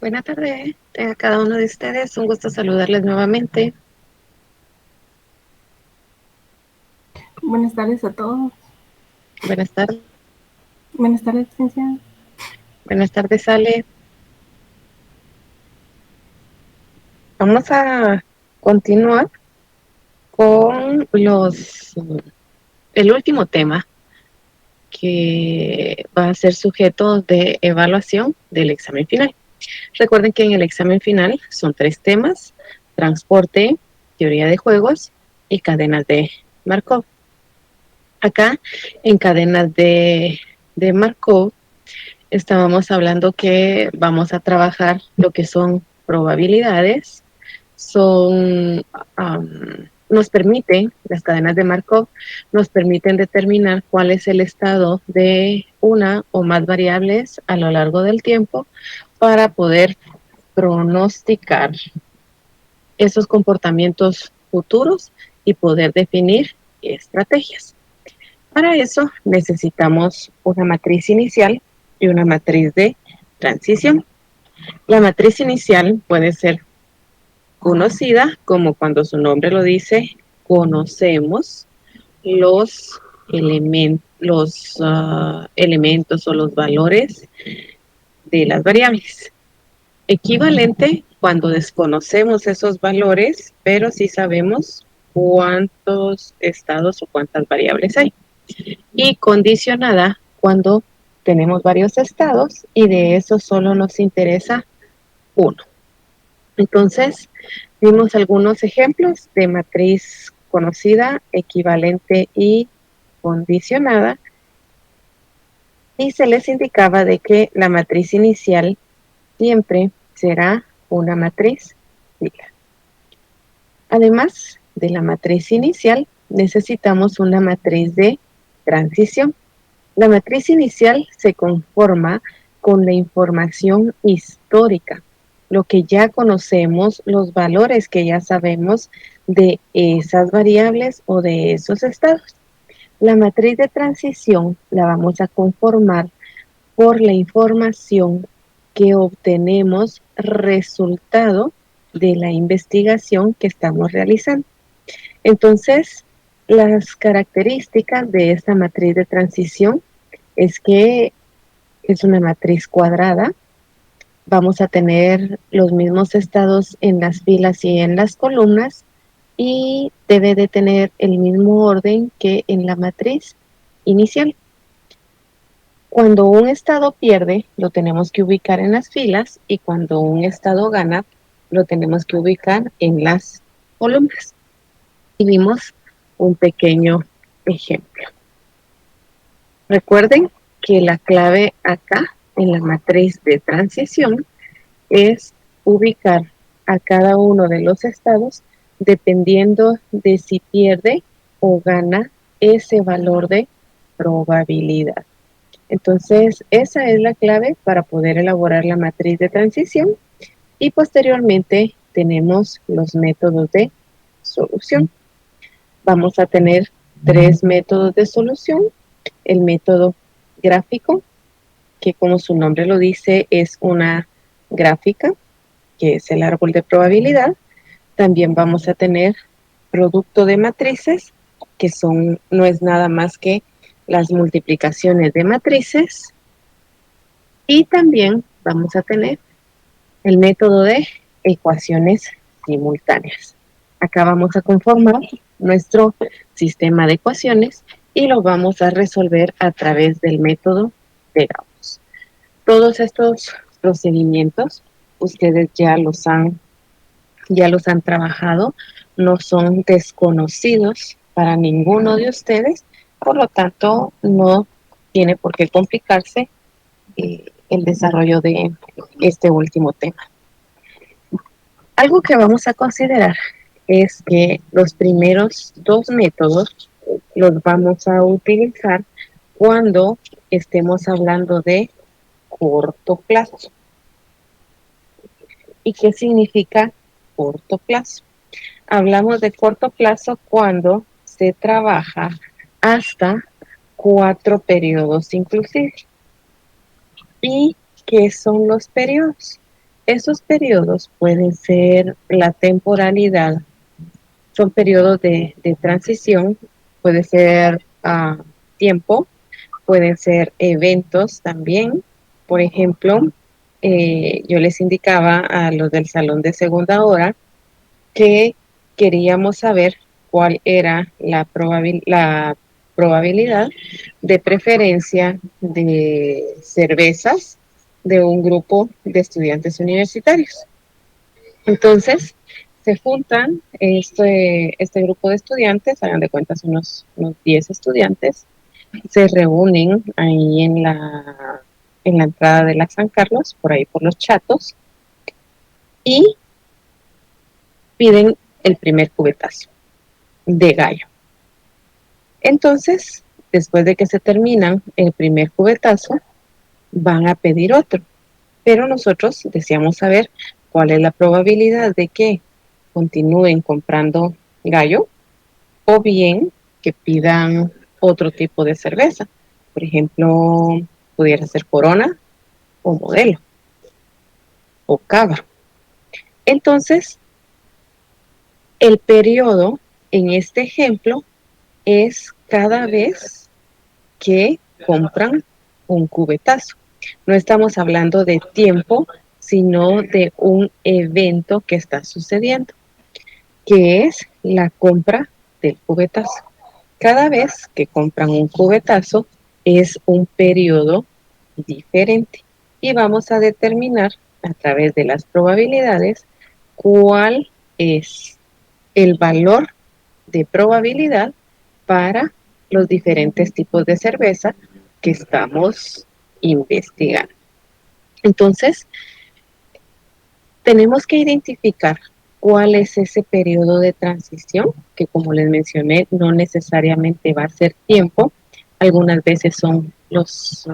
Buenas tardes a cada uno de ustedes. Un gusto saludarles nuevamente. Buenas tardes a todos. Buenas tardes. Buenas tardes, licenciada. Buenas tardes, Ale. Vamos a continuar con el último tema que va a ser sujeto de evaluación del examen final. Recuerden que en el examen final son 3 temas: transporte, teoría de juegos y cadenas de Markov. Acá, en cadenas de Markov, estábamos hablando que vamos a trabajar lo que son probabilidades, son, nos permiten, las cadenas de Markov nos permiten determinar cuál es el estado de una o más variables a lo largo del tiempo para poder pronosticar esos comportamientos futuros y poder definir estrategias. Para eso necesitamos una matriz inicial y una matriz de transición. La matriz inicial puede ser conocida como, cuando su nombre lo dice, conocemos los elementos o los valores de las variables. Equivalente cuando desconocemos esos valores, pero sí sabemos cuántos estados o cuántas variables hay. Y condicionada cuando tenemos varios estados y de eso solo nos interesa uno. Entonces, vimos algunos ejemplos de matriz conocida, equivalente y condicionada, y se les indicaba de que la matriz inicial siempre será una matriz fila. Además de la matriz inicial, necesitamos una matriz de transición. La matriz inicial se conforma con la información histórica, lo que ya conocemos, los valores que ya sabemos de esas variables o de esos estados. La matriz de transición la vamos a conformar por la información que obtenemos resultado de la investigación que estamos realizando. Entonces, las características de esta matriz de transición es que es una matriz cuadrada. Vamos a tener los mismos estados en las filas y en las columnas y debe de tener el mismo orden que en la matriz inicial. Cuando un estado pierde, lo tenemos que ubicar en las filas, y cuando un estado gana, lo tenemos que ubicar en las columnas. Y vimos un pequeño ejemplo. Recuerden que la clave acá en la matriz de transición es ubicar a cada uno de los estados dependiendo de si pierde o gana ese valor de probabilidad. Entonces, esa es la clave para poder elaborar la matriz de transición, y posteriormente tenemos los métodos de solución. Vamos a tener 3 métodos de solución: el método gráfico, que como su nombre lo dice, es una gráfica, que es el árbol de probabilidad. También vamos a tener producto de matrices, que no es nada más que las multiplicaciones de matrices. Y también vamos a tener el método de ecuaciones simultáneas. Acá vamos a conformar nuestro sistema de ecuaciones y lo vamos a resolver a través del método de Gauss. Todos estos procedimientos ustedes ya los han trabajado, no son desconocidos para ninguno de ustedes, por lo tanto no tiene por qué complicarse el desarrollo de este último tema. Algo que vamos a considerar es que los primeros 2 métodos los vamos a utilizar cuando estemos hablando de corto plazo. ¿Y qué significa corto plazo? Hablamos de corto plazo cuando se trabaja hasta 4 periodos inclusive. ¿Y qué son los periodos? Esos periodos pueden ser la temporalidad, son periodos de transición, puede ser tiempo, pueden ser eventos también. Por ejemplo, yo les indicaba a los del salón de segunda hora que queríamos saber cuál era la probabilidad de preferencia de cervezas de un grupo de estudiantes universitarios. Entonces, se juntan este grupo de estudiantes, hagan de cuentas unos 10 estudiantes, se reúnen ahí en la entrada de la San Carlos, por ahí por los Chatos, y piden el primer cubetazo de gallo. Entonces, después de que se terminan el primer cubetazo, van a pedir otro. Pero nosotros deseamos saber cuál es la probabilidad de que continúen comprando gallo o bien que pidan otro tipo de cerveza. Por ejemplo, pudiera ser Corona o Modelo o Cava. Entonces, el periodo en este ejemplo es cada vez que compran un cubetazo. No estamos hablando de tiempo, sino de un evento que está sucediendo, que es la compra del cubetazo. Cada vez que compran un cubetazo es un periodo diferente y vamos a determinar a través de las probabilidades cuál es el valor de probabilidad para los diferentes tipos de cerveza que estamos investigando. Entonces, tenemos que identificar cuál es ese periodo de transición, que como les mencioné, no necesariamente va a ser tiempo, algunas veces son los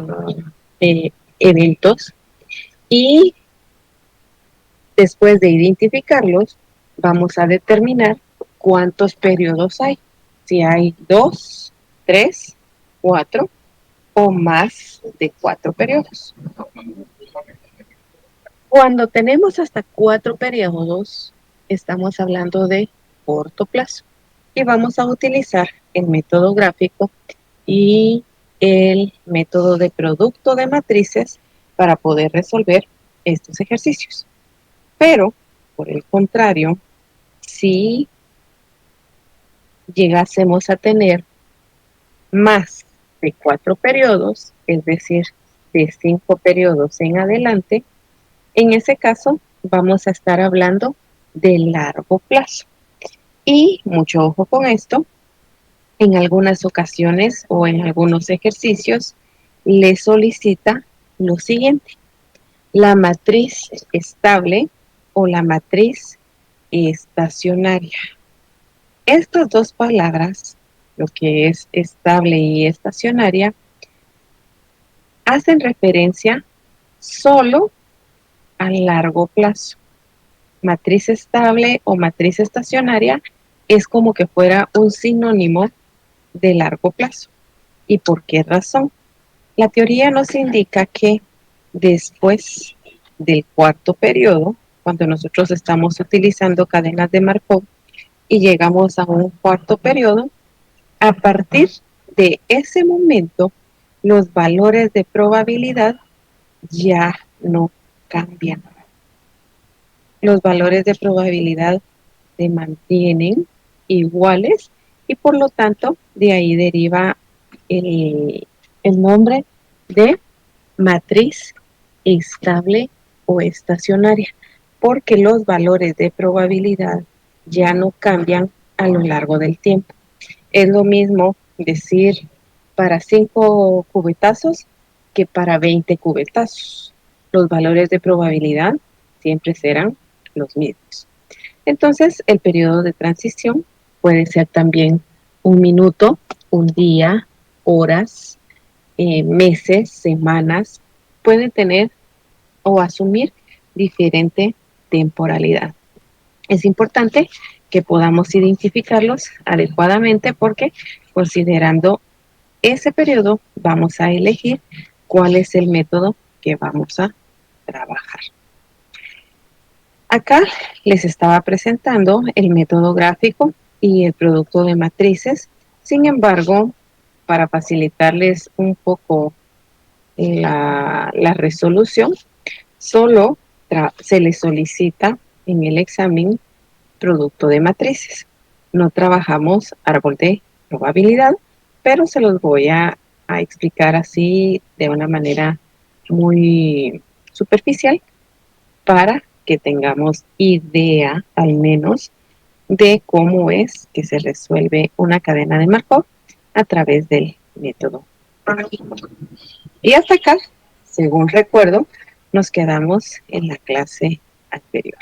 eventos, y después de identificarlos, vamos a determinar cuántos periodos hay, si hay 2, 3, 4 o más de 4 periodos. Cuando tenemos hasta 4 periodos, estamos hablando de corto plazo y vamos a utilizar el método gráfico y el método de producto de matrices para poder resolver estos ejercicios. Pero, por el contrario, si llegásemos a tener más de 4 periodos, es decir, de 5 periodos en adelante, en ese caso vamos a estar hablando de largo plazo. Y mucho ojo con esto, en algunas ocasiones o en algunos ejercicios le solicita lo siguiente: la matriz estable o la matriz estacionaria. Estas dos palabras, lo que es estable y estacionaria, hacen referencia solo a largo plazo. Matriz estable o matriz estacionaria es como que fuera un sinónimo de largo plazo. ¿Y por qué razón? La teoría nos indica que después del cuarto periodo, cuando nosotros estamos utilizando cadenas de Markov y llegamos a un cuarto periodo, a partir de ese momento, los valores de probabilidad ya no cambian. Los valores de probabilidad se mantienen iguales y por lo tanto de ahí deriva el nombre de matriz estable o estacionaria, porque los valores de probabilidad ya no cambian a lo largo del tiempo. Es lo mismo decir para 5 cubetazos que para 20 cubetazos. Los valores de probabilidad siempre serán los mismos. Entonces, el periodo de transición puede ser también un minuto, un día, horas, meses, semanas. Pueden tener o asumir diferente temporalidad. Es importante que podamos identificarlos adecuadamente porque considerando ese periodo vamos a elegir cuál es el método que vamos a trabajar. Acá les estaba presentando el método gráfico y el producto de matrices. Sin embargo, para facilitarles un poco la resolución, solo se les solicita en el examen producto de matrices. No trabajamos árbol de probabilidad, pero se los voy a explicar así de una manera muy superficial para que tengamos idea al menos de cómo es que se resuelve una cadena de Markov a través del método. Y hasta acá, según recuerdo, nos quedamos en la clase anterior.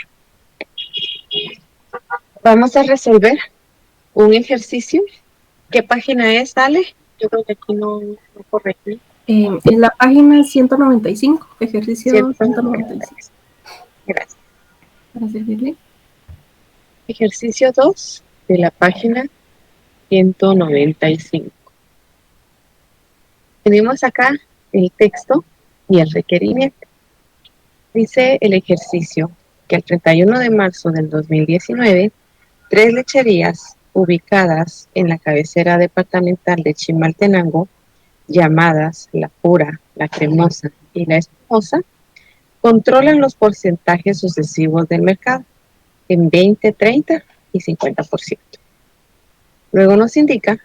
Vamos a resolver un ejercicio. ¿Qué página es, Ale? Yo creo que aquí no correcto. En la página 195, ejercicio 195. Gracias. Para servirle. Ejercicio 2 de la página 195. Tenemos acá el texto y el requerimiento. Dice el ejercicio que el 31 de marzo del 2019, 3 lecherías ubicadas en la cabecera departamental de Chimaltenango, llamadas La Pura, La Cremosa y La Espumosa, controlan los porcentajes sucesivos del mercado en 20, 30 y 50%. Luego nos indica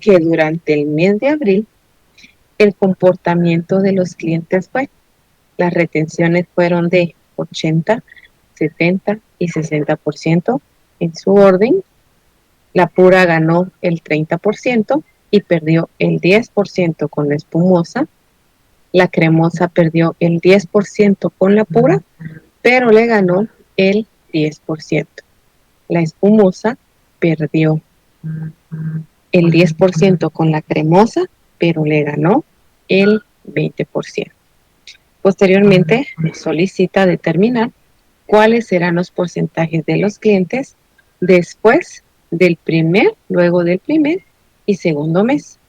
que durante el mes de abril el comportamiento de los clientes fue: las retenciones fueron de 80, 70 y 60% en su orden. La Pura ganó el 30% y perdió el 10% con la Espumosa. La Cremosa perdió el 10% con la Pura, pero le ganó el 10%. La Espumosa perdió el 10% con la Cremosa, pero le ganó el 20%. Posteriormente, solicita determinar cuáles serán los porcentajes de los clientes después del luego del primer y segundo mes.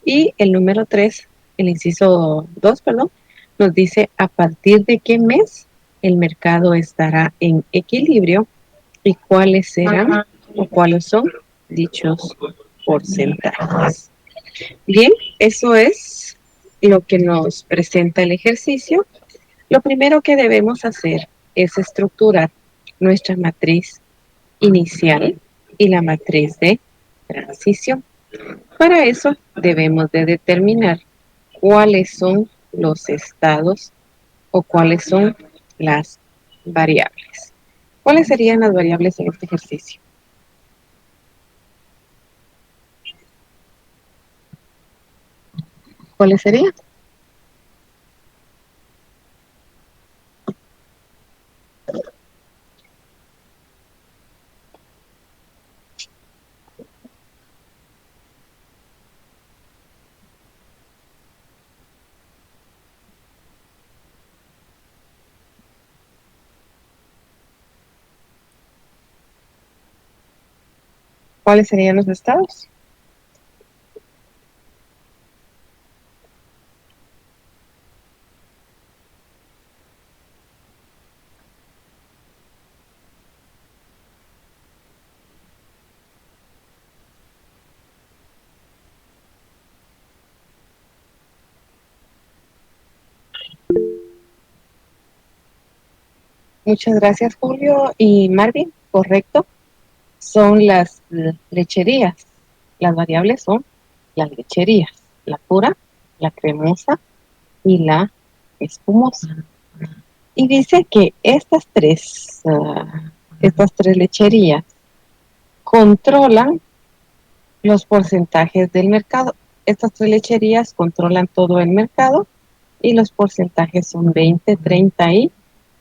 Y el número 3, el inciso 2, perdón, nos dice a partir de qué mes el mercado estará en equilibrio y cuáles serán o cuáles son dichos porcentajes. Bien, eso es lo que nos presenta el ejercicio. Lo primero que debemos hacer es estructurar nuestra matriz inicial y la matriz de transición. Para eso debemos de determinar cuáles son los estados o cuáles son las variables. ¿Cuáles serían las variables en este ejercicio? ¿Cuáles serían? ¿Cuáles serían los estados? Muchas gracias, Julio y Marvin. Correcto. Son las lecherías. Las variables son las lecherías, la pura, la cremosa y la espumosa. Y dice que estas tres lecherías controlan los porcentajes del mercado. Estas tres lecherías controlan todo el mercado y los porcentajes son 20, 30 y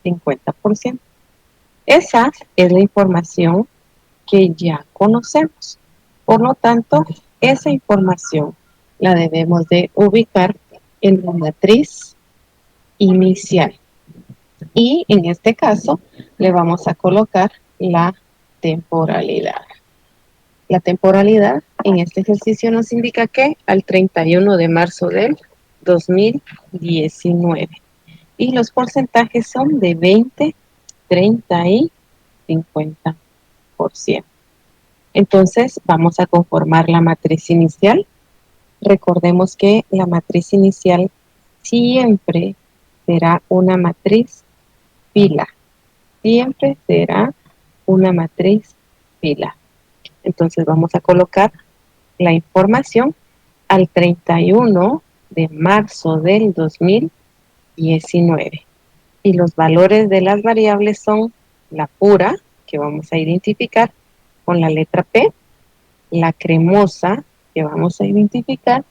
50%. Esa es la información que ya conocemos. Por lo tanto, esa información la debemos de ubicar en la matriz inicial. Y en este caso le vamos a colocar la temporalidad. La temporalidad en este ejercicio nos indica que al 31 de marzo del 2019. Y los porcentajes son de 20, 30 y 50%. Entonces vamos a conformar la matriz inicial. Recordemos que la matriz inicial siempre será una matriz fila. Siempre será una matriz fila. Entonces vamos a colocar la información al 31 de marzo del 2019. Y los valores de las variables son la pura, que vamos a identificar con la letra P, la cremosa, que vamos a identificar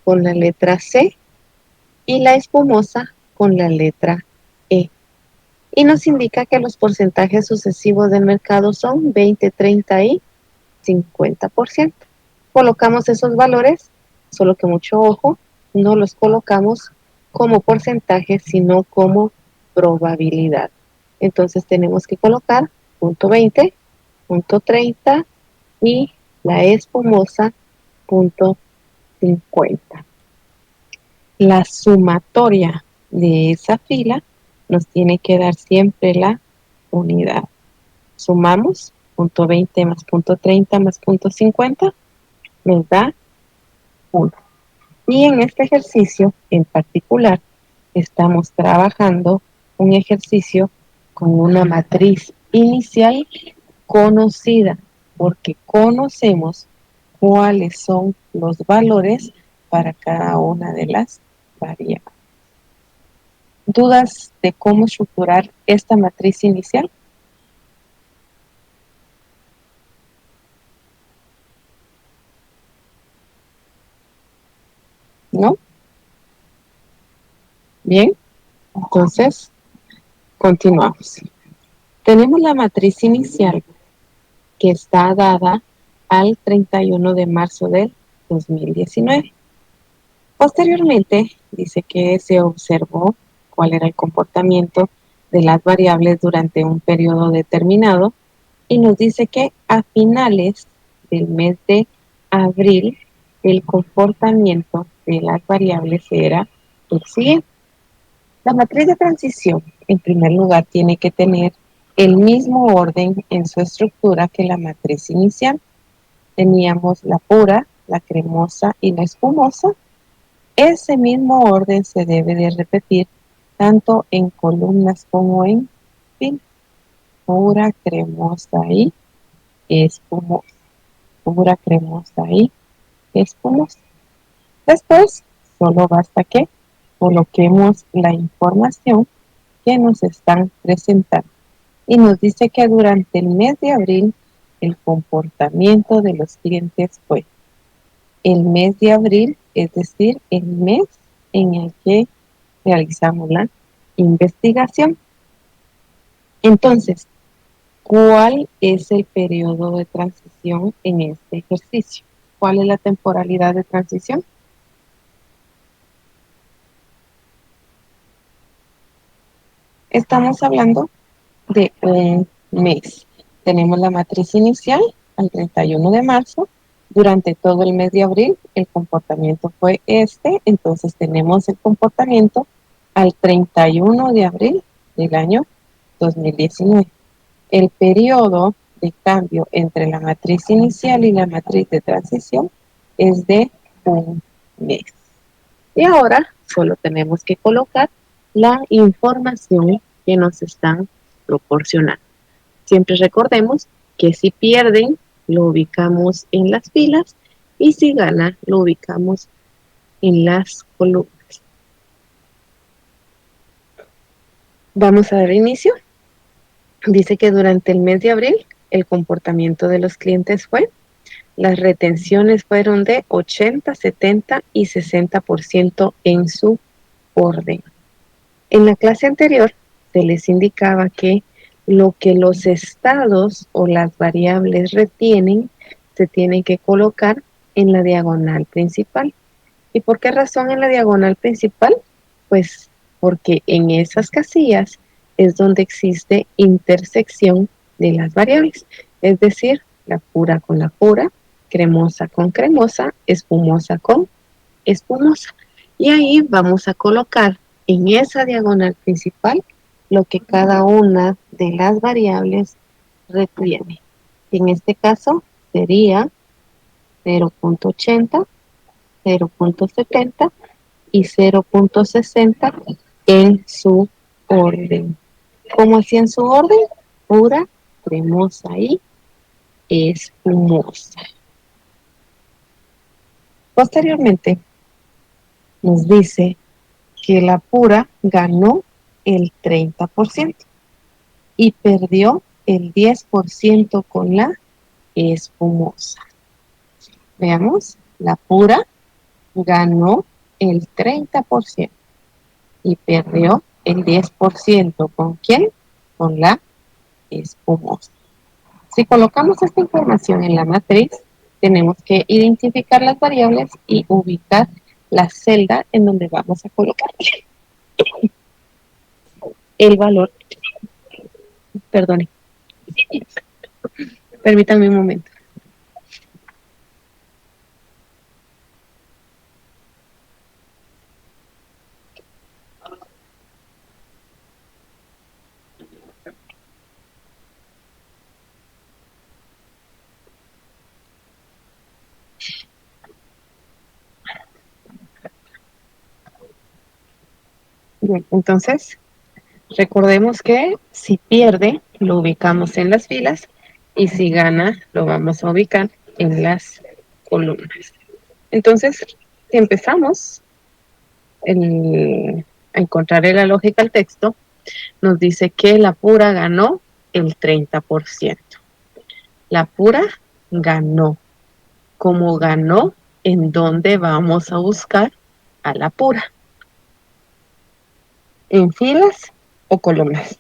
con la letra C, y la espumosa con la letra E. Y nos indica que los porcentajes sucesivos del mercado son 20, 30 y 50%. Colocamos esos valores, solo que mucho ojo, no los colocamos como porcentaje, sino como probabilidad. Entonces tenemos que colocar punto 20, punto 30 y la espumosa punto 50. La sumatoria de esa fila nos tiene que dar siempre la unidad. Sumamos punto 20 más punto 30 más punto 50, nos da 1. Y en este ejercicio en particular estamos trabajando un ejercicio con una matriz inicial conocida, porque conocemos cuáles son los valores para cada una de las variables. ¿Dudas de cómo estructurar esta matriz inicial? ¿No? Bien, entonces continuamos. Tenemos la matriz inicial que está dada al 31 de marzo del 2019. Posteriormente, dice que se observó cuál era el comportamiento de las variables durante un periodo determinado y nos dice que a finales del mes de abril el comportamiento de las variables era el siguiente. La matriz de transición, en primer lugar, tiene que tener el mismo orden en su estructura que la matriz inicial. Teníamos la pura, la cremosa y la espumosa. Ese mismo orden se debe de repetir tanto en columnas como en filas. Pura, cremosa y espumosa. Pura, cremosa y espumosa. Después, solo basta que coloquemos la información que nos están presentando. Y nos dice que durante el mes de abril el comportamiento de los clientes fue el mes de abril, es decir, el mes en el que realizamos la investigación. Entonces, ¿cuál es el periodo de transición en este ejercicio? ¿Cuál es la temporalidad de transición? Estamos hablando de un mes. Tenemos la matriz inicial al 31 de marzo. Durante todo el mes de abril el comportamiento fue este, entonces tenemos el comportamiento al 31 de abril del año 2019. El periodo de cambio entre la matriz inicial y la matriz de transición es de un mes. Y ahora solo tenemos que colocar la información que nos están proporcionando. Siempre recordemos que si pierden, lo ubicamos en las filas y si gana, lo ubicamos en las columnas. Vamos a dar inicio. Dice que durante el mes de abril el comportamiento de los clientes fue: las retenciones fueron de 80, 70 y 60% en su orden. En la clase anterior se les indicaba que lo que los estados o las variables retienen se tiene que colocar en la diagonal principal. ¿Y por qué razón en la diagonal principal? Pues porque en esas casillas es donde existe intersección de las variables, es decir, la pura con la pura, cremosa con cremosa, espumosa con espumosa. Y ahí vamos a colocar en esa diagonal principal lo que cada una de las variables retiene. En este caso sería 0.80, 0.70 y 0.60 en su orden. ¿Cómo así en su orden? Pura, cremosa y espumosa. Posteriormente nos dice que la pura ganó el 30% y perdió el 10% con la espumosa. Veamos, la pura ganó el 30% y perdió el 10% ¿con quién? Con la espumosa. Si colocamos esta información en la matriz, tenemos que identificar las variables y ubicar la celda en donde vamos a colocar el valor. Perdone, permítanme un momento. Bien, entonces, recordemos que si pierde, lo ubicamos en las filas y si gana, lo vamos a ubicar en las columnas. Entonces, si empezamos a encontrar la lógica al texto, nos dice que la pura ganó el 30%. La pura ganó. Como ganó, ¿en dónde vamos a buscar a la pura? ¿En filas o columnas?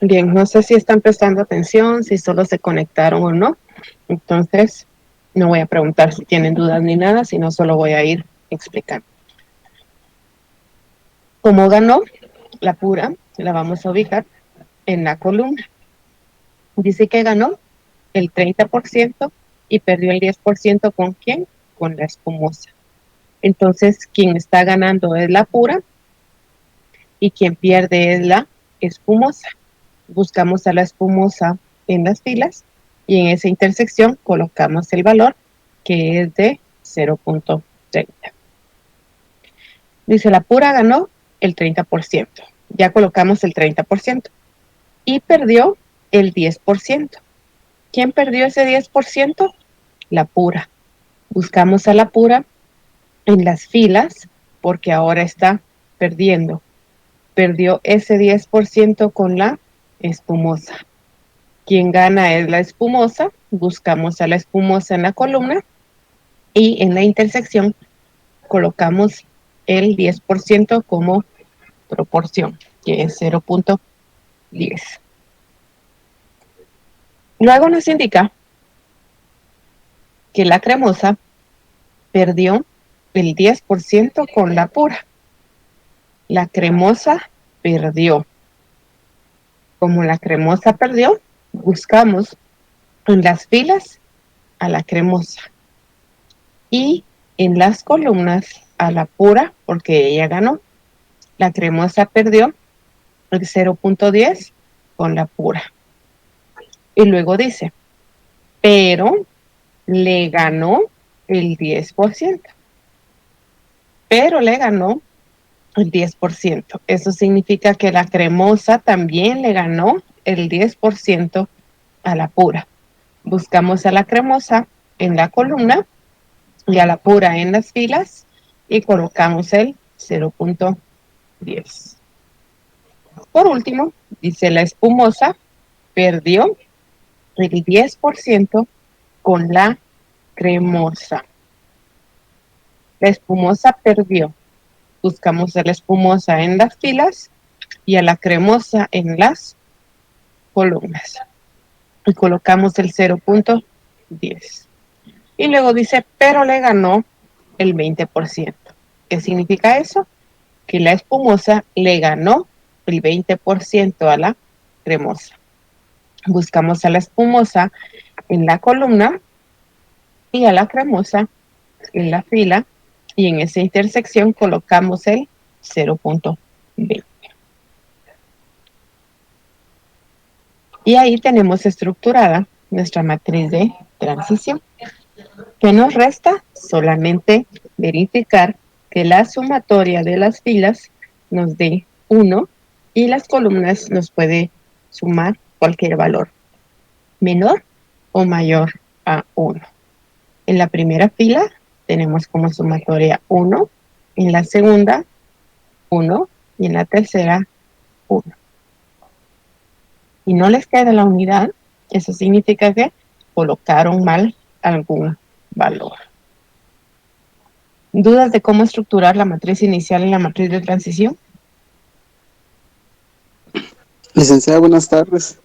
Bien, no sé si están prestando atención, si solo se conectaron o no. Entonces, no voy a preguntar si tienen dudas ni nada, sino solo voy a ir explicando. Como ganó la pura, la vamos a ubicar en la columna. Dice que ganó el 30% y perdió el 10% ¿con quién? Con la espumosa. Entonces, quien está ganando es la pura y quien pierde es la espumosa. Buscamos a la espumosa en las filas y en esa intersección colocamos el valor que es de 0.30. Dice, la pura ganó el 30%. Ya colocamos el 30% y perdió el 10%. ¿Quién perdió ese 10%? La pura. Buscamos a la pura en las filas porque ahora está perdiendo. Perdió ese 10% con la espumosa. Quien gana es la espumosa. Buscamos a la espumosa en la columna y en la intersección colocamos el 10% como proporción, que es 0.10. Luego nos indica que la cremosa perdió el 10% con la pura. La cremosa perdió. Como la cremosa perdió, buscamos en las filas a la cremosa y en las columnas a la pura porque ella ganó. La cremosa perdió el 0.10 con la pura. Y luego dice, pero le ganó el 10%. Pero le ganó el 10%. Eso significa que la cremosa también le ganó el 10% a la pura. Buscamos a la cremosa en la columna y a la pura en las filas y colocamos el 0.10. Por último, dice la espumosa perdió el 10% con la cremosa. La espumosa perdió. Buscamos a la espumosa en las filas y a la cremosa en las columnas. Y colocamos el 0.10. Y luego dice, pero le ganó el 20%. ¿Qué significa eso? que la espumosa le ganó el 20% a la cremosa. Buscamos a la espumosa en la columna y a la cremosa en la fila, y en esa intersección colocamos el 0.20. Y ahí tenemos estructurada nuestra matriz de transición. ¿Qué nos resta? Solamente verificar que la sumatoria de las filas nos dé 1 y las columnas nos puede sumar cualquier valor menor o mayor a 1. En la primera fila tenemos como sumatoria 1, en la segunda 1 y en la tercera 1. Y no les queda la unidad, eso significa que colocaron mal algún valor. ¿Dudas de cómo estructurar la matriz inicial y la matriz de transición? Licenciada, buenas tardes.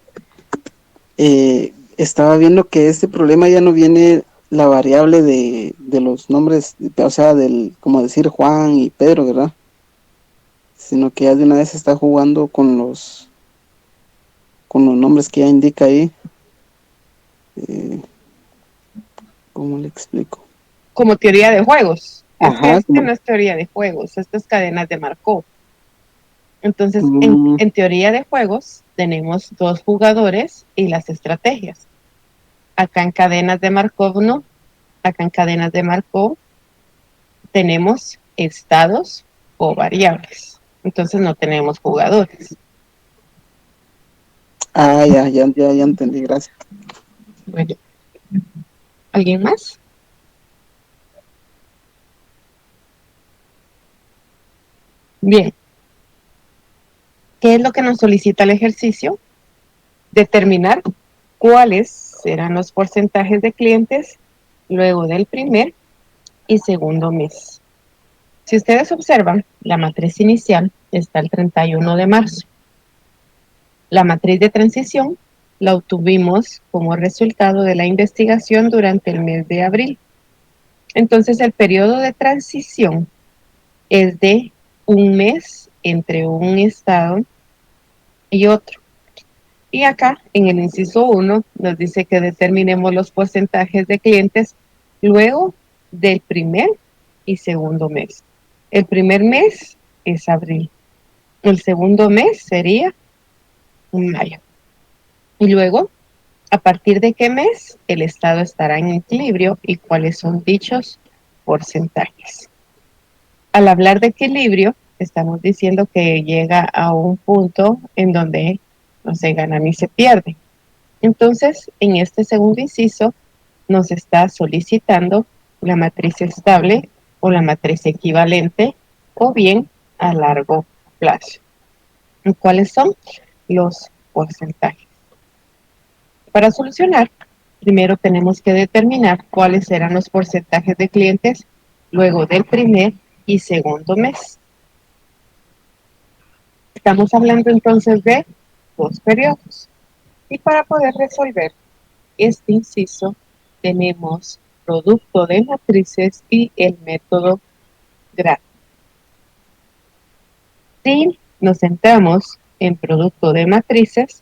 Estaba viendo que este problema ya no viene la variable de los nombres, o sea, como decir Juan y Pedro, ¿verdad? Sino que ya de una vez se está jugando con los nombres que ya indica ahí. ¿Cómo le explico? Como teoría de juegos. Es que Ajá, esto no es teoría de juegos, esto es cadenas de Markov. Entonces, mm, en teoría de juegos tenemos dos jugadores y las estrategias. Acá en cadenas de Markov no. Acá en cadenas de Markov tenemos estados o variables. Entonces no tenemos jugadores. ya entendí, gracias. Bueno, ¿alguien más? Bien. ¿Qué es lo que nos solicita el ejercicio? Determinar cuáles serán los porcentajes de clientes luego del primer y segundo mes. Si ustedes observan, la matriz inicial está el 31 de marzo. La matriz de transición la obtuvimos como resultado de la investigación durante el mes de abril. Entonces, el periodo de transición es de un mes entre un estado y otro. Y acá, en el inciso 1, nos dice que determinemos los porcentajes de clientes luego del primer y segundo mes. El primer mes es abril. El segundo mes sería mayo. Y luego, ¿a partir de qué mes el estado estará en equilibrio y cuáles son dichos porcentajes? Al hablar de equilibrio, estamos diciendo que llega a un punto en donde no se gana ni se pierde. Entonces, en este segundo inciso, nos está solicitando la matriz estable o la matriz equivalente o bien a largo plazo. ¿Cuáles son los porcentajes? Para solucionar, primero tenemos que determinar cuáles serán los porcentajes de clientes luego del primer y segundo mes. Estamos hablando entonces de dos periodos. Y para poder resolver este inciso, tenemos producto de matrices y el método grafo. Si nos centramos en producto de matrices,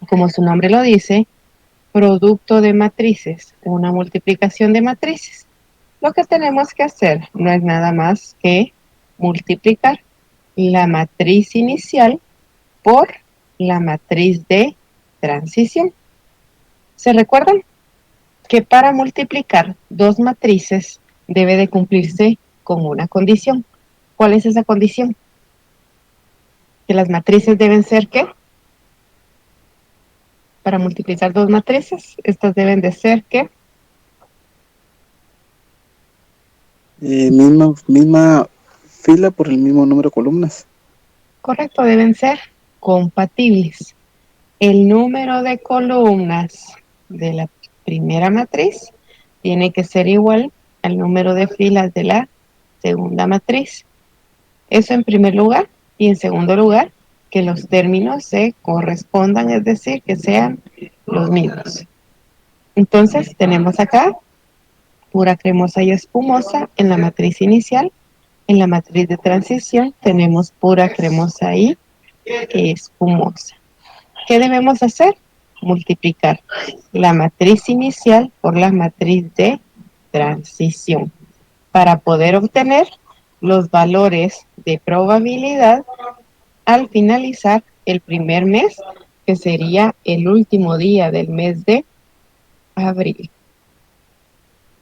como su nombre lo dice, producto de matrices, una multiplicación de matrices. Lo que tenemos que hacer no es nada más que multiplicar la matriz inicial por la matriz de transición. ¿Se recuerdan? Que para multiplicar dos matrices debe de cumplirse con una condición. ¿Cuál es esa condición? Que las matrices deben ser ¿qué? Para multiplicar dos matrices, estas deben de ser ¿qué? Misma fila por el mismo número de columnas. Correcto, deben ser compatibles. El número de columnas de la primera matriz tiene que ser igual al número de filas de la segunda matriz. Eso en primer lugar. Y en segundo lugar, que los términos se correspondan, es decir, que sean los mismos. Entonces, tenemos acá pura cremosa y espumosa en la matriz inicial. En la matriz de transición tenemos pura, cremosa y espumosa. ¿Qué debemos hacer? Multiplicar la matriz inicial por la matriz de transición para poder obtener los valores de probabilidad al finalizar el primer mes, que sería el último día del mes de abril.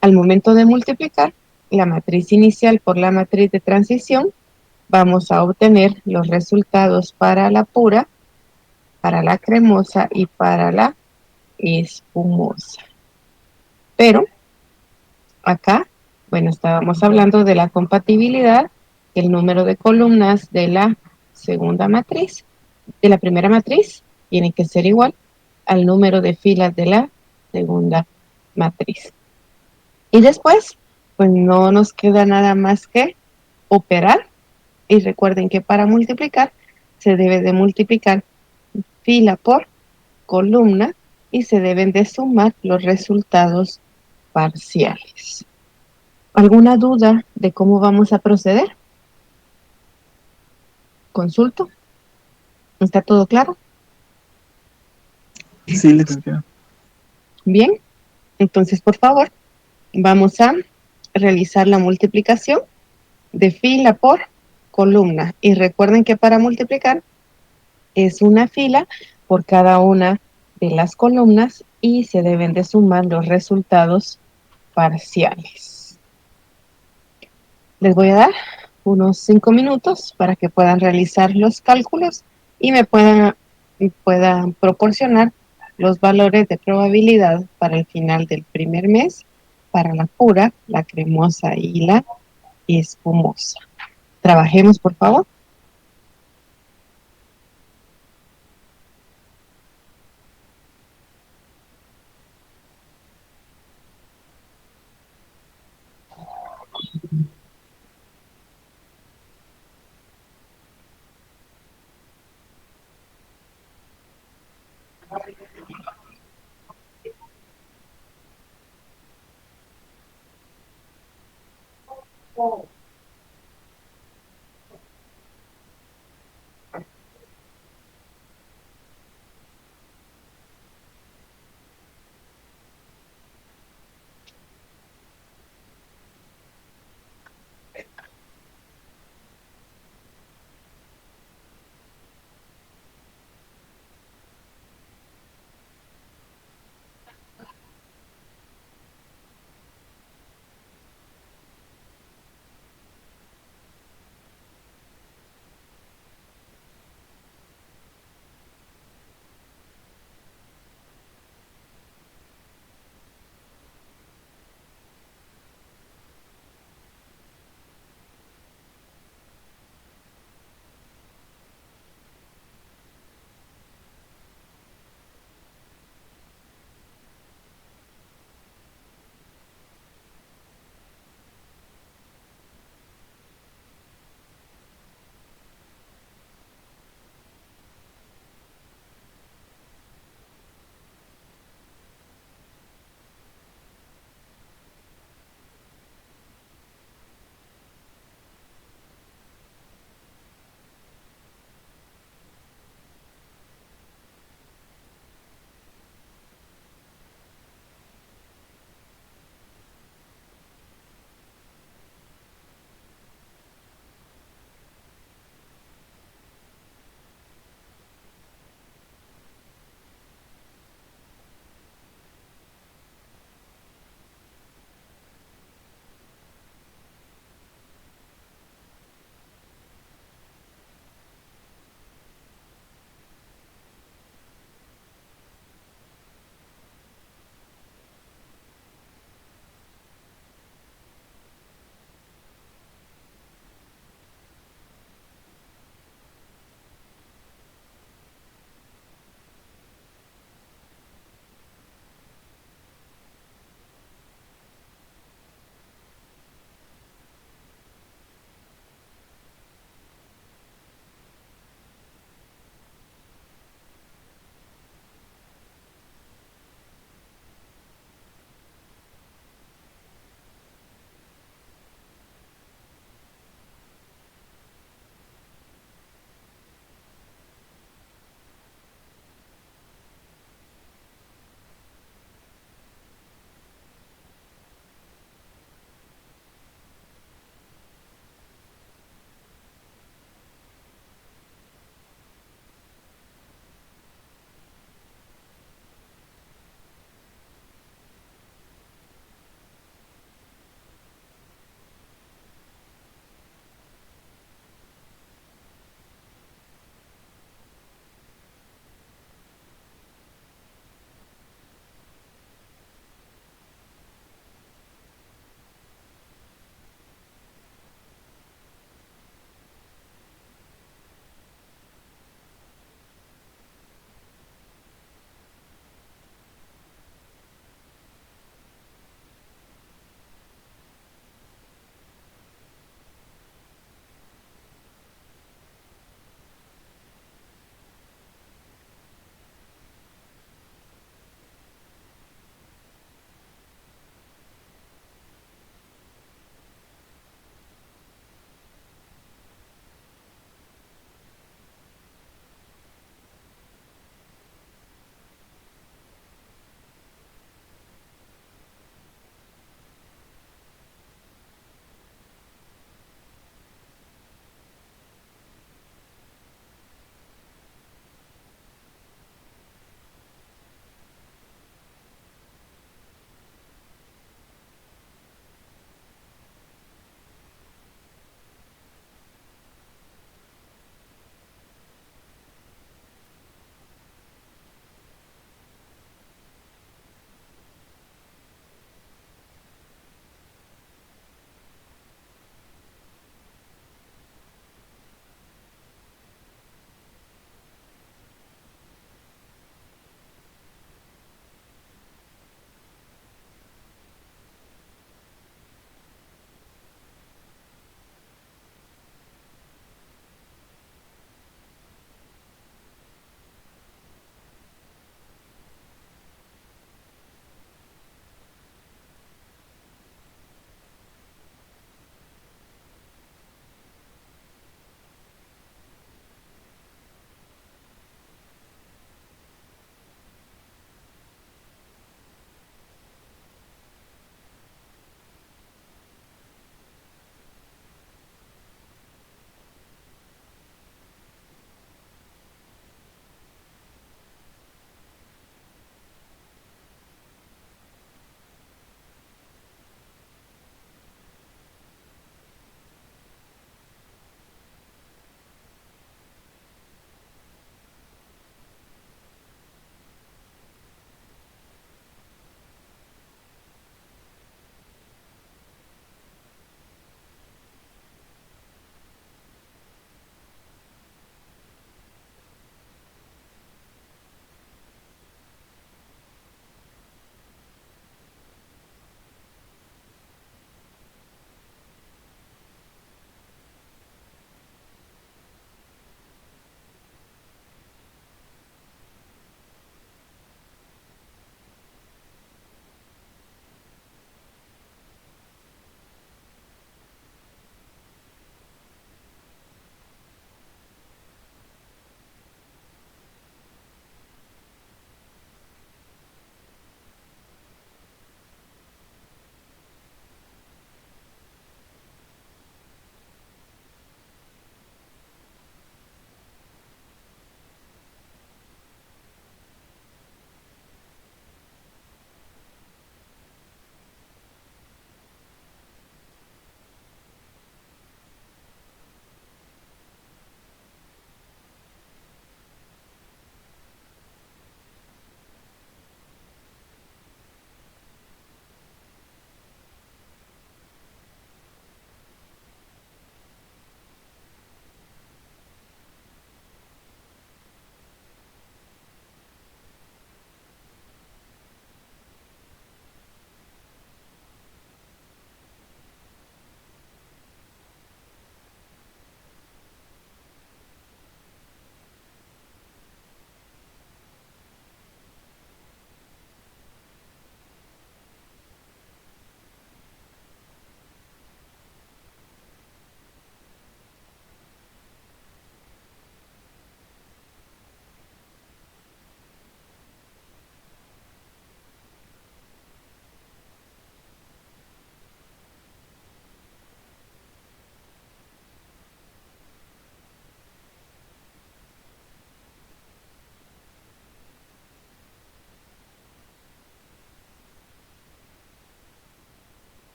Al momento de multiplicar la matriz inicial por la matriz de transición, vamos a obtener los resultados para la pura, para la cremosa y para la espumosa. Pero acá, bueno, estábamos hablando de la compatibilidad, el número de columnas de la segunda matriz, de la primera matriz, tiene que ser igual al número de filas de la segunda matriz. Y después, pues no nos queda nada más que operar. Y recuerden que para multiplicar se debe de multiplicar fila por columna y se deben de sumar los resultados parciales. ¿Alguna duda de cómo vamos a proceder? ¿Consulto? ¿Está todo claro? Sí, licenciado. Bien, entonces por favor, vamos a realizar la multiplicación de fila por columna. Y recuerden que para multiplicar es una fila por cada una de las columnas y se deben de sumar los resultados parciales. Les voy a dar unos 5 minutos para que puedan realizar los cálculos y me puedan proporcionar los valores de probabilidad para el final del primer mes, para la pura, la cremosa y la espumosa. Trabajemos, por favor.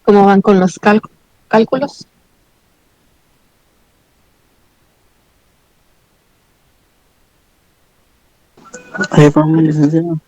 ¿Cómo van con los cálculos? Ahí vamos, licenciado.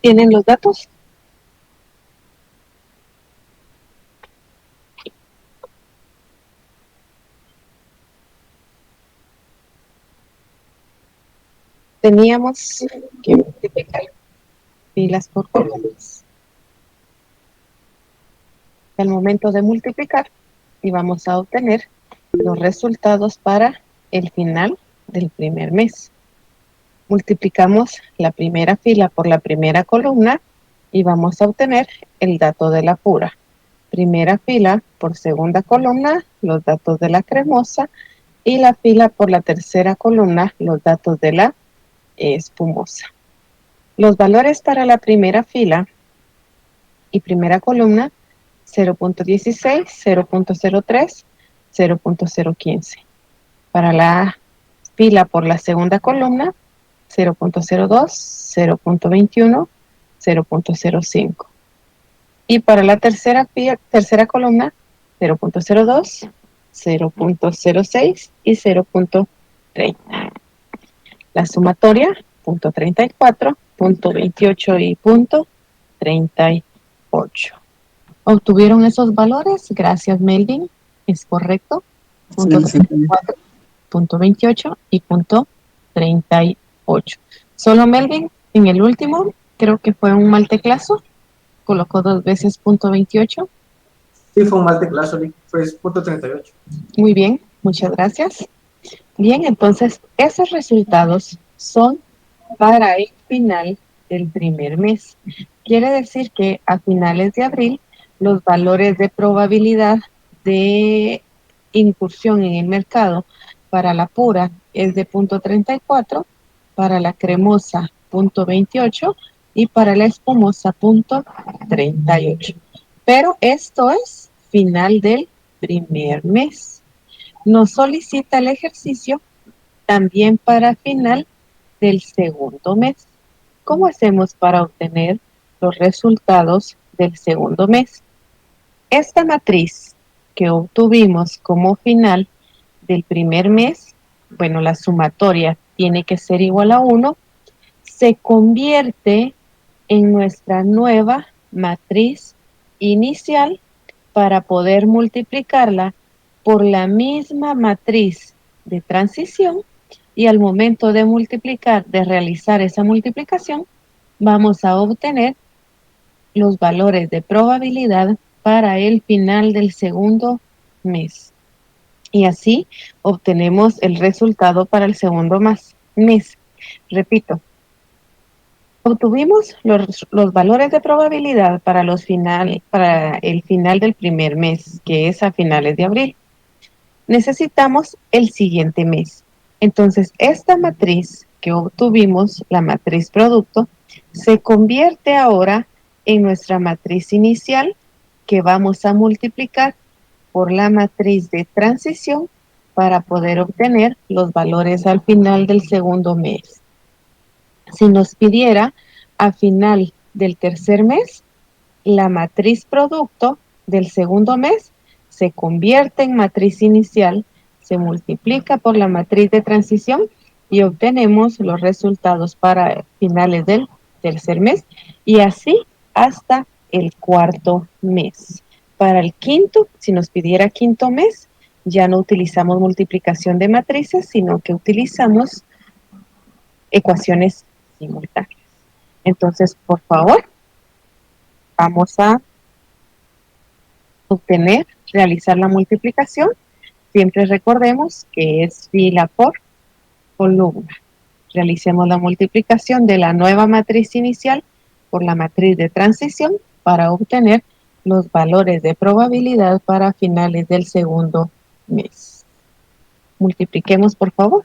¿Tienen los datos? Teníamos que multiplicar filas por columnas. Al momento de multiplicar, y vamos a obtener los resultados para el final del primer mes. Multiplicamos la primera fila por la primera columna y vamos a obtener el dato de la pura. Primera fila por segunda columna, los datos de la cremosa, y la fila por la tercera columna, los datos de la espumosa. Los valores para la primera fila y primera columna, 0.16, 0.03, 0.015. Para la fila por la segunda columna, 0.02, 0.21, 0.05. Y para la tercera columna, 0.02, 0.06 y 0.30. La sumatoria, .34, .28 y .38. ¿Obtuvieron esos valores? Gracias, Melvin. ¿Es correcto? Sí, sí. .34, .28 y .38. Solo Melvin, en el último, creo que fue un mal teclazo. Colocó 2 veces .28. Sí, fue un mal teclazo, fue .38. Muy bien, muchas gracias. Bien, entonces, esos resultados son para el final del primer mes. Quiere decir que a finales de abril, los valores de probabilidad de incursión en el mercado para la pura es de .34, para la cremosa .28 y para la espumosa .38. Pero esto es final del primer mes. Nos solicita el ejercicio también para final del segundo mes. ¿Cómo hacemos para obtener los resultados del segundo mes? Esta matriz que obtuvimos como final del primer mes, bueno, la sumatoria tiene que ser igual a 1, se convierte en nuestra nueva matriz inicial para poder multiplicarla por la misma matriz de transición, y al momento de multiplicar, de realizar esa multiplicación, vamos a obtener los valores de probabilidad para el final del segundo mes. Y así obtenemos el resultado para el segundo mes. Repito, obtuvimos los valores de probabilidad para para el final del primer mes, que es a finales de abril. Necesitamos el siguiente mes. Entonces, esta matriz que obtuvimos, la matriz producto, se convierte ahora en nuestra matriz inicial, que vamos a multiplicar por la matriz de transición para poder obtener los valores al final del segundo mes. Si nos pidiera a final del tercer mes, la matriz producto del segundo mes se convierte en matriz inicial, se multiplica por la matriz de transición y obtenemos los resultados para finales del tercer mes, y así hasta el cuarto mes. Para el quinto, si nos pidiera quinto mes, ya no utilizamos multiplicación de matrices, sino que utilizamos ecuaciones simultáneas. Entonces, por favor, vamos a realizar la multiplicación. Siempre recordemos que es fila por columna. Realicemos la multiplicación de la nueva matriz inicial por la matriz de transición para obtener los valores de probabilidad para finales del segundo mes. Multipliquemos, por favor.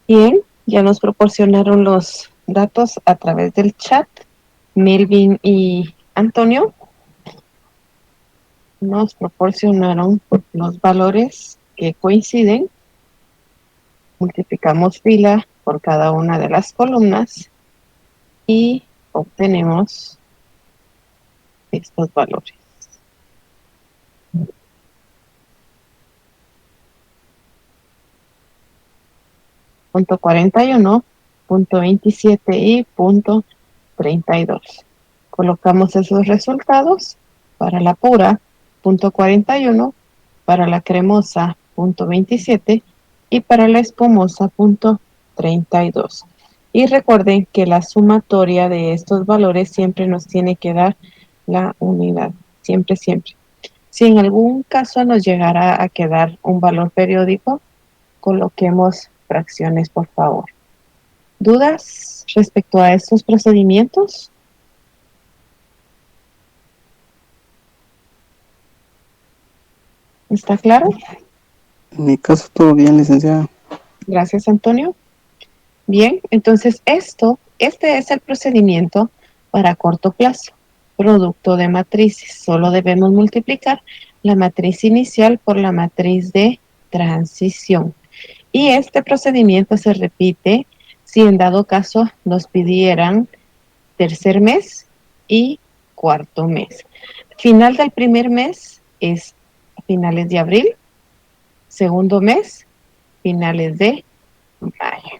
Bien, ya nos proporcionaron los datos a través del chat. Melvin y Antonio nos proporcionaron los valores que coinciden. Multiplicamos fila por cada una de las columnas y obtenemos estos valores. punto 41, punto 27 y punto 32. Colocamos esos resultados para la pura, punto 41, para la cremosa, punto 27, y para la espumosa, punto 32. Y recuerden que la sumatoria de estos valores siempre nos tiene que dar la unidad, siempre, siempre. Si en algún caso nos llegara a quedar un valor periódico, coloquemos fracciones, por favor. ¿Dudas respecto a estos procedimientos? ¿Está claro? En mi caso todo bien, licenciada. Gracias, Antonio. Bien, entonces este es el procedimiento para corto plazo. Producto de matrices. Solo debemos multiplicar la matriz inicial por la matriz de transición. Y este procedimiento se repite si en dado caso nos pidieran tercer mes y cuarto mes. Final del primer mes es finales de abril, segundo mes, finales de mayo.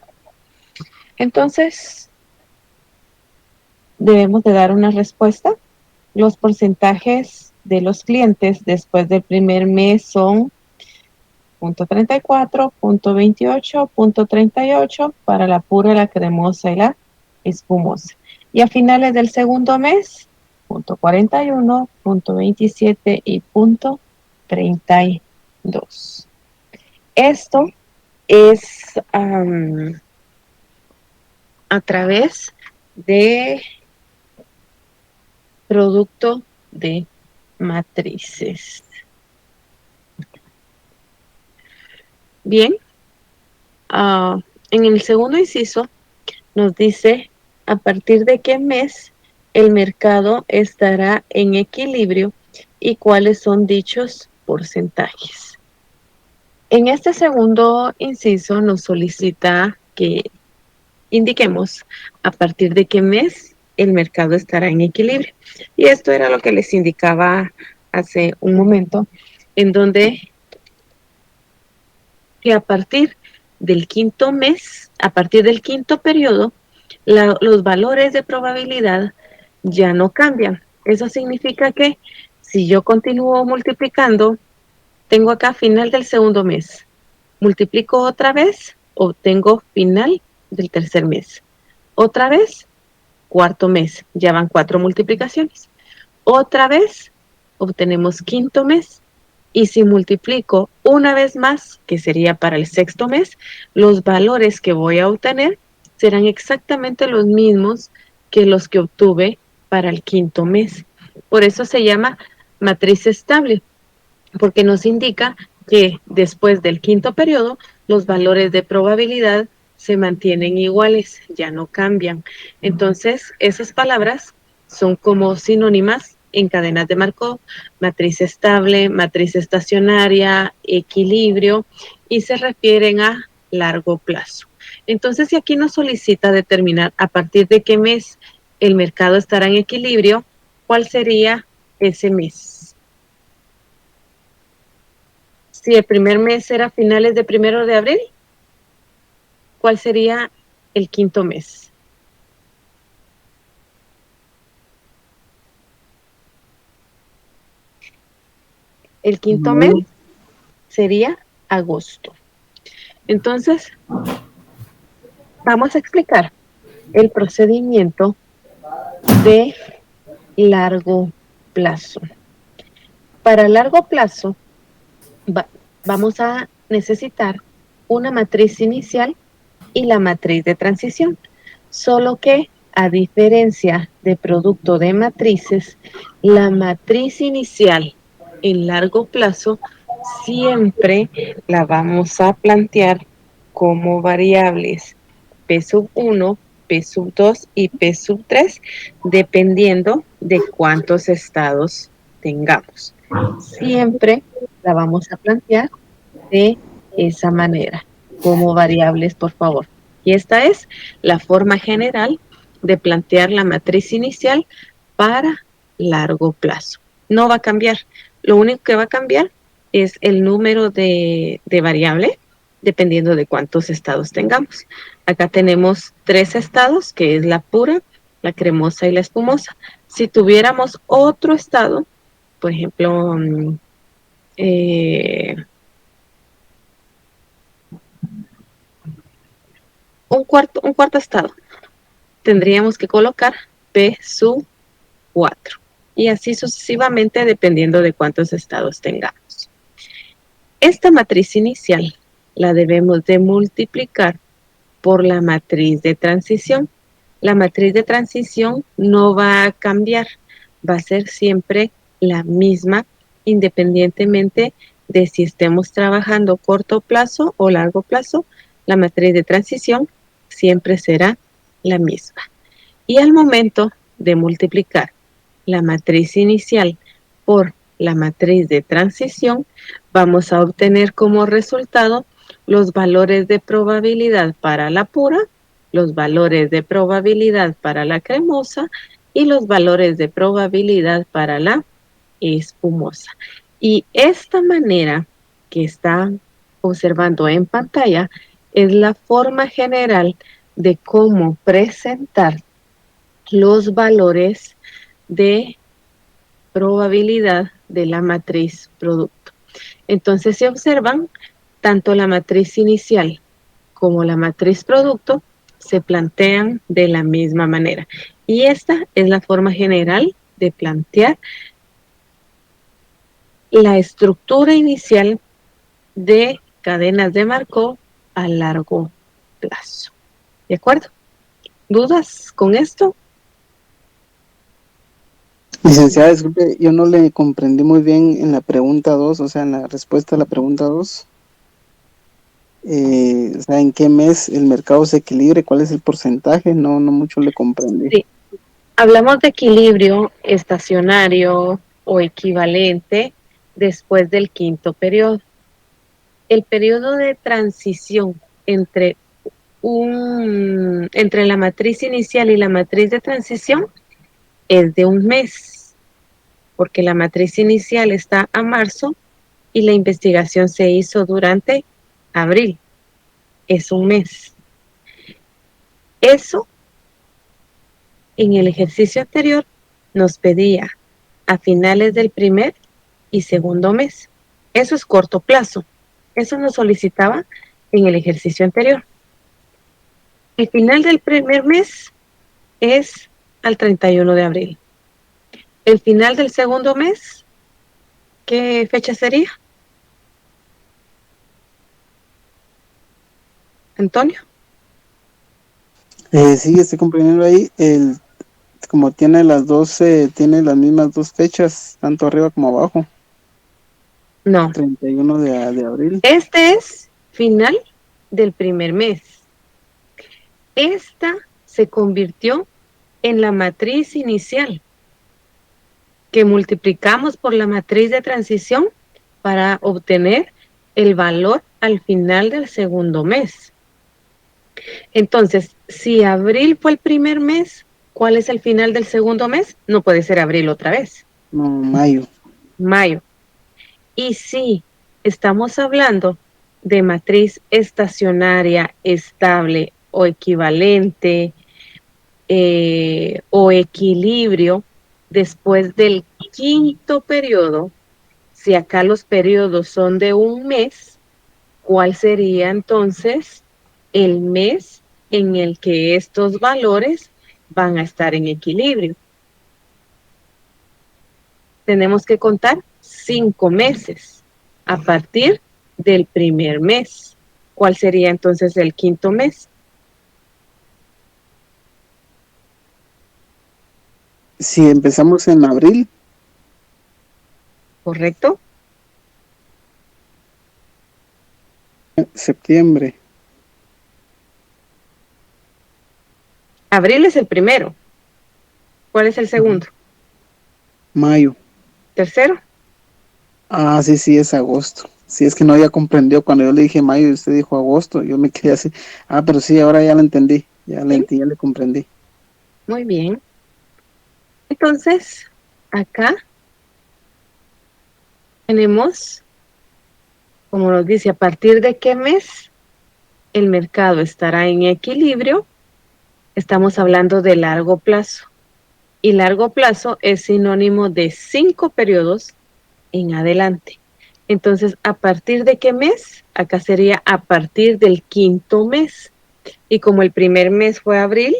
Entonces, debemos de dar una respuesta. Los porcentajes de los clientes después del primer mes son .34, .28, .38 para la pura, la cremosa y la espumosa. Y a finales del segundo mes, .41, .27 y .32. Esto es a través de producto de matrices. Bien, en el segundo inciso nos dice a partir de qué mes el mercado estará en equilibrio y cuáles son dichos porcentajes. En este segundo inciso nos solicita que indiquemos a partir de qué mes el mercado estará en equilibrio. Y esto era lo que les indicaba hace un momento, en donde que a partir del quinto mes, a partir del quinto periodo, los valores de probabilidad ya no cambian. Eso significa que si yo continúo multiplicando, tengo acá final del segundo mes. Multiplico otra vez, obtengo final del tercer mes. Otra vez, cuarto mes. Ya van 4 multiplicaciones. Otra vez, obtenemos quinto mes. Y si multiplico una vez más, que sería para el sexto mes, los valores que voy a obtener serán exactamente los mismos que los que obtuve para el quinto mes. Por eso se llama matriz estable, porque nos indica que después del quinto periodo, los valores de probabilidad se mantienen iguales, ya no cambian. Entonces, esas palabras son como sinónimas en cadenas de Markov: matriz estable, matriz estacionaria, equilibrio, y se refieren a largo plazo. Entonces, si aquí nos solicita determinar a partir de qué mes el mercado estará en equilibrio, ¿cuál sería ese mes? Si el primer mes era finales de 1 de abril, ¿cuál sería el quinto mes? El quinto mes sería agosto. Entonces, vamos a explicar el procedimiento de largo plazo. Para largo plazo, vamos a necesitar una matriz inicial y la matriz de transición. Solo que, a diferencia de producto de matrices, la matriz inicial en largo plazo siempre la vamos a plantear como variables P1, P2 y P3, dependiendo de cuántos estados tengamos. Siempre la vamos a plantear de esa manera, como variables, por favor. Y esta es la forma general de plantear la matriz inicial para largo plazo. No va a cambiar. Lo único que va a cambiar es el número de variable, dependiendo de cuántos estados tengamos. Acá tenemos 3 estados, que es la pura, la cremosa y la espumosa. Si tuviéramos otro estado, por ejemplo, un cuarto estado, tendríamos que colocar P sub 4 y así sucesivamente dependiendo de cuántos estados tengamos. Esta matriz inicial la debemos de multiplicar por la matriz de transición. La matriz de transición no va a cambiar, va a ser siempre la misma independientemente de si estemos trabajando corto plazo o largo plazo, la matriz de transición siempre será la misma. Y al momento de multiplicar la matriz inicial por la matriz de transición, vamos a obtener como resultado los valores de probabilidad para la pura, los valores de probabilidad para la cremosa y los valores de probabilidad para la espumosa. Y esta manera que están observando en pantalla es la forma general de cómo presentar los valores de probabilidad de la matriz producto. Entonces, si observan, tanto la matriz inicial como la matriz producto se plantean de la misma manera. Y esta es la forma general de plantear la estructura inicial de cadenas de Markov a largo plazo. ¿De acuerdo? ¿Dudas con esto? Licenciada, disculpe, yo no le comprendí muy bien en la pregunta 2, o sea, en la respuesta a la pregunta 2. O sea, ¿en qué mes el mercado se equilibre? ¿Cuál es el porcentaje? No, no mucho le comprendí. Sí. Hablamos de equilibrio estacionario o equivalente después del quinto periodo. El periodo de transición entre la matriz inicial y la matriz de transición es de un mes, porque la matriz inicial está a marzo y la investigación se hizo durante abril. Es un mes. Eso en el ejercicio anterior nos pedía a finales del primer y segundo mes. Eso es corto plazo. Eso nos solicitaba en el ejercicio anterior. El final del primer mes es al 31 de abril. El final del segundo mes, ¿qué fecha sería? Antonio. Sí, estoy comprendiendo ahí. Como tiene tiene las mismas dos fechas, tanto arriba como abajo. No. 31 de abril. Este es final del primer mes. Esta se convirtió en la matriz inicial que multiplicamos por la matriz de transición para obtener el valor al final del segundo mes. Entonces, si abril fue el primer mes, ¿cuál es el final del segundo mes? No puede ser abril otra vez. No, mayo. Mayo. Y si estamos hablando de matriz estacionaria, estable o equivalente o equilibrio, después del quinto periodo, si acá los periodos son de un mes, ¿cuál sería entonces el mes en el que estos valores van a estar en equilibrio? Tenemos que contar 5 meses a partir del primer mes. ¿Cuál sería entonces el quinto mes? Si empezamos en abril, ¿Correcto? septiembre, Abril es el primero. ¿Cuál es el segundo? mayo. ¿Tercero? Ah, sí, sí, es agosto. Sí, es que no había comprendido cuando yo le dije mayo y usted dijo agosto. Yo me quedé así. Ah, pero sí, ahora ya lo entendí. ¿Sí? Ya le comprendí. Muy bien. Entonces, acá tenemos, como nos dice, ¿a partir de qué mes el mercado estará en equilibrio, estamos hablando de largo plazo. Y largo plazo es sinónimo de 5 periodos en adelante. Entonces, ¿a partir de qué mes? Acá sería a partir del quinto mes. Y como el primer mes fue abril,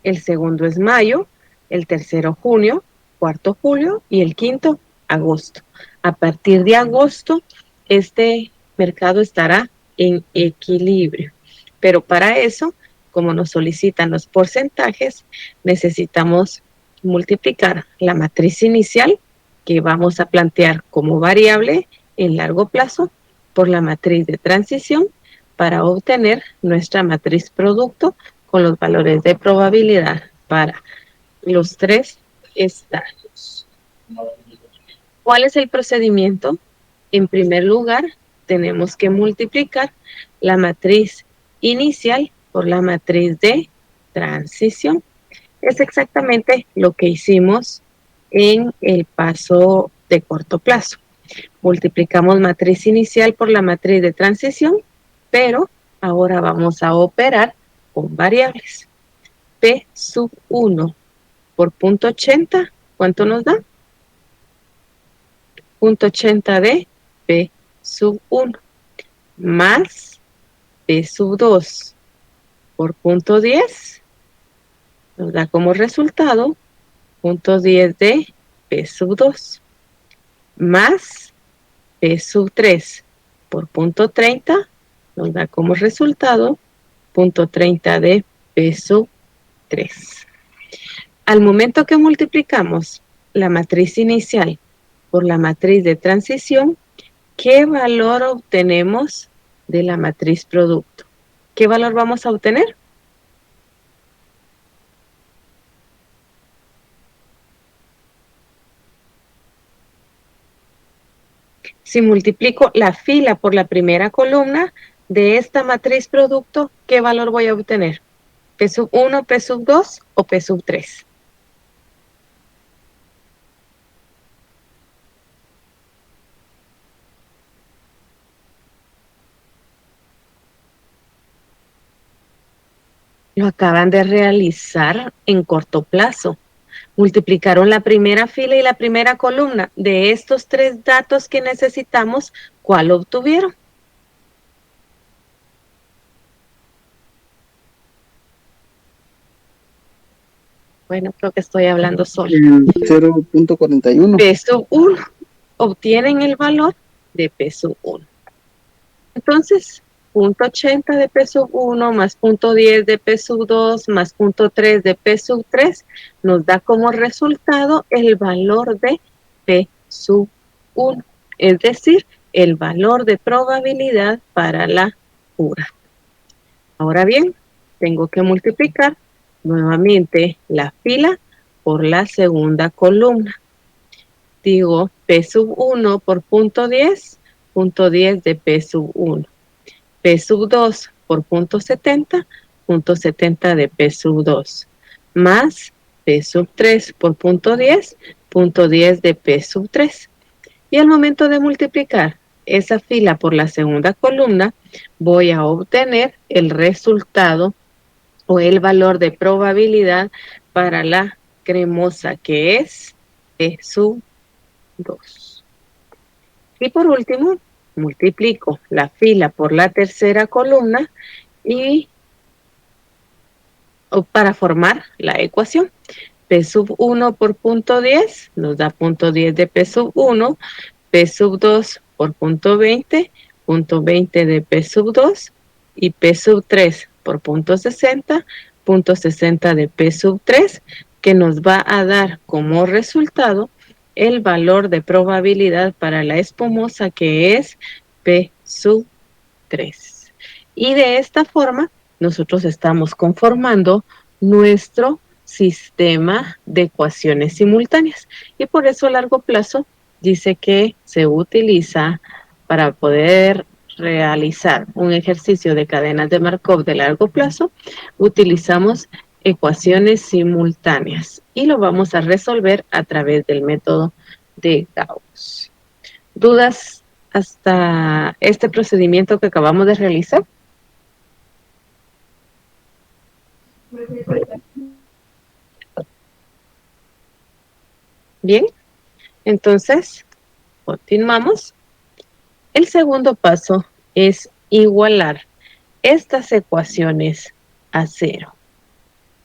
el segundo es mayo, el tercero junio, cuarto julio y el quinto agosto. A partir de agosto, este mercado estará en equilibrio. Pero para eso, como nos solicitan los porcentajes, necesitamos multiplicar la matriz inicial que vamos a plantear como variable en largo plazo por la matriz de transición para obtener nuestra matriz producto con los valores de probabilidad para los 3 estadios. ¿Cuál es el procedimiento? En primer lugar, tenemos que multiplicar la matriz inicial por la matriz de transición. Es exactamente lo que hicimos en el paso de corto plazo. Multiplicamos matriz inicial por la matriz de transición, pero ahora vamos a operar con variables. P sub 1 por punto 80, ¿cuánto nos da? Punto 80 de P sub 1 más P sub 2 por punto 10 nos da como resultado punto 10 de P sub 2 más P sub 3 por punto 30 nos da como resultado punto 30 de P sub 3. Al momento que multiplicamos la matriz inicial por la matriz de transición, ¿qué valor obtenemos de la matriz producto? ¿Qué valor vamos a obtener? Si multiplico la fila por la primera columna de esta matriz producto, ¿qué valor voy a obtener? ¿P sub 1, P sub 2 o P sub 3? Lo acaban de realizar en corto plazo. Multiplicaron la primera fila y la primera columna. De estos 3 datos que necesitamos, ¿cuál obtuvieron? Bueno, creo que estoy hablando solo. 0.41. P sub 1. Obtienen el valor de P sub 1. Entonces, punto 80 de P sub 1 más punto 10 de P sub 2 más punto 3 de P sub 3 nos da como resultado el valor de P sub 1, es decir, el valor de probabilidad para la cura. Ahora bien, tengo que multiplicar nuevamente la fila por la segunda columna. Digo P sub 1 por punto 10 de P sub 1. P sub 2 por punto 70 de P sub 2. Más P sub 3 por punto 10 de P sub 3. Y al momento de multiplicar esa fila por la segunda columna, voy a obtener el resultado o el valor de probabilidad para la cremosa, que es P sub 2. Y por último, multiplico la fila por la tercera columna y para formar la ecuación. P sub 1 por punto 10 nos da punto 10 de P sub 1, P sub 2 por punto 20 de P sub 2 y P sub 3 por punto 60 de P sub 3, que nos va a dar como resultado el valor de probabilidad para la espumosa, que es P sub 3. Y de esta forma, nosotros estamos conformando nuestro sistema de ecuaciones simultáneas. Y por eso a largo plazo dice que se utiliza para poder realizar un ejercicio de cadenas de Markov de largo plazo, utilizamos ecuaciones simultáneas y lo vamos a resolver a través del método de Gauss. ¿Dudas hasta este procedimiento que acabamos de realizar? Bien, entonces continuamos. El segundo paso es igualar estas ecuaciones a cero.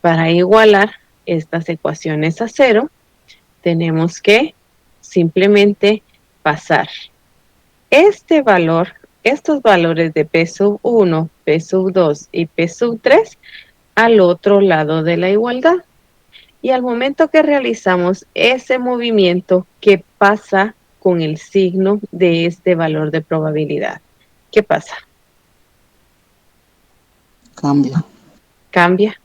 Para igualar estas ecuaciones a cero, tenemos que simplemente pasar este valor, estos valores de P sub 1, P sub 2 y P sub 3 al otro lado de la igualdad. Y al momento que realizamos ese movimiento, ¿qué pasa con el signo de este valor de probabilidad? ¿Qué pasa? Cambia. Cambia,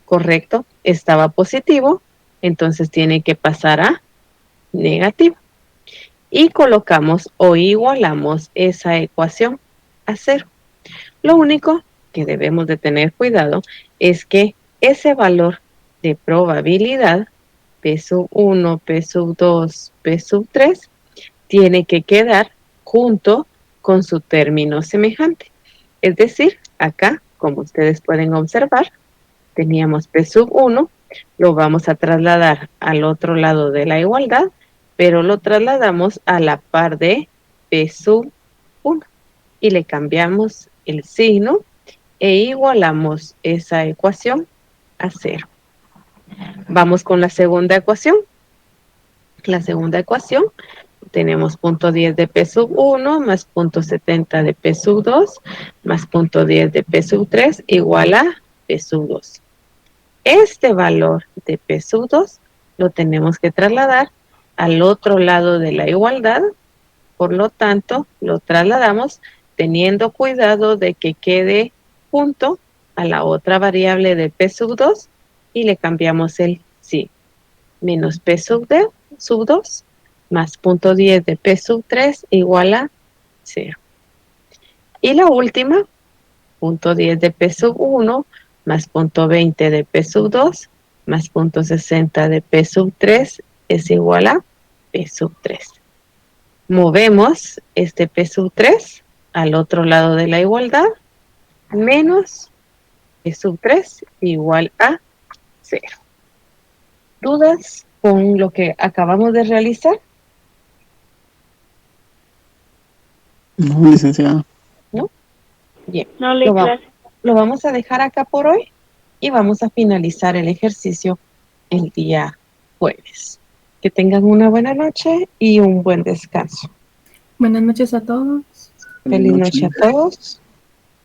correcto, estaba positivo, entonces tiene que pasar a negativo. Y colocamos o igualamos esa ecuación a cero. Lo único que debemos de tener cuidado es que ese valor de probabilidad, P sub 1, P sub 2, P sub 3, tiene que quedar junto con su término semejante. Es decir, acá, como ustedes pueden observar, teníamos P sub 1, lo vamos a trasladar al otro lado de la igualdad, pero lo trasladamos a la par de P sub 1 y le cambiamos el signo e igualamos esa ecuación a cero. Vamos con la segunda ecuación. La segunda ecuación tenemos punto 10 de P sub 1 más punto 70 de P sub 2 más punto 10 de P sub 3 igual a P sub 2. Este valor de P sub 2 lo tenemos que trasladar al otro lado de la igualdad, por lo tanto, lo trasladamos teniendo cuidado de que quede junto a la otra variable de P sub 2 y le cambiamos el sí. Menos P sub 2 más punto 10 de P sub 3 igual a 0. Y la última, punto 10 de P sub 1 más punto 20 de P sub 2 más punto 60 de P sub 3 es igual a P sub 3. Movemos este P sub 3 al otro lado de la igualdad, menos P sub 3 igual a 0. ¿Dudas con lo que acabamos de realizar? No, licenciada. ¿No? Bien. No le clase. Lo vamos a dejar acá por hoy y vamos a finalizar el ejercicio el día jueves. Que tengan una buena noche y un buen descanso. Buenas noches a todos. Feliz noche a todos.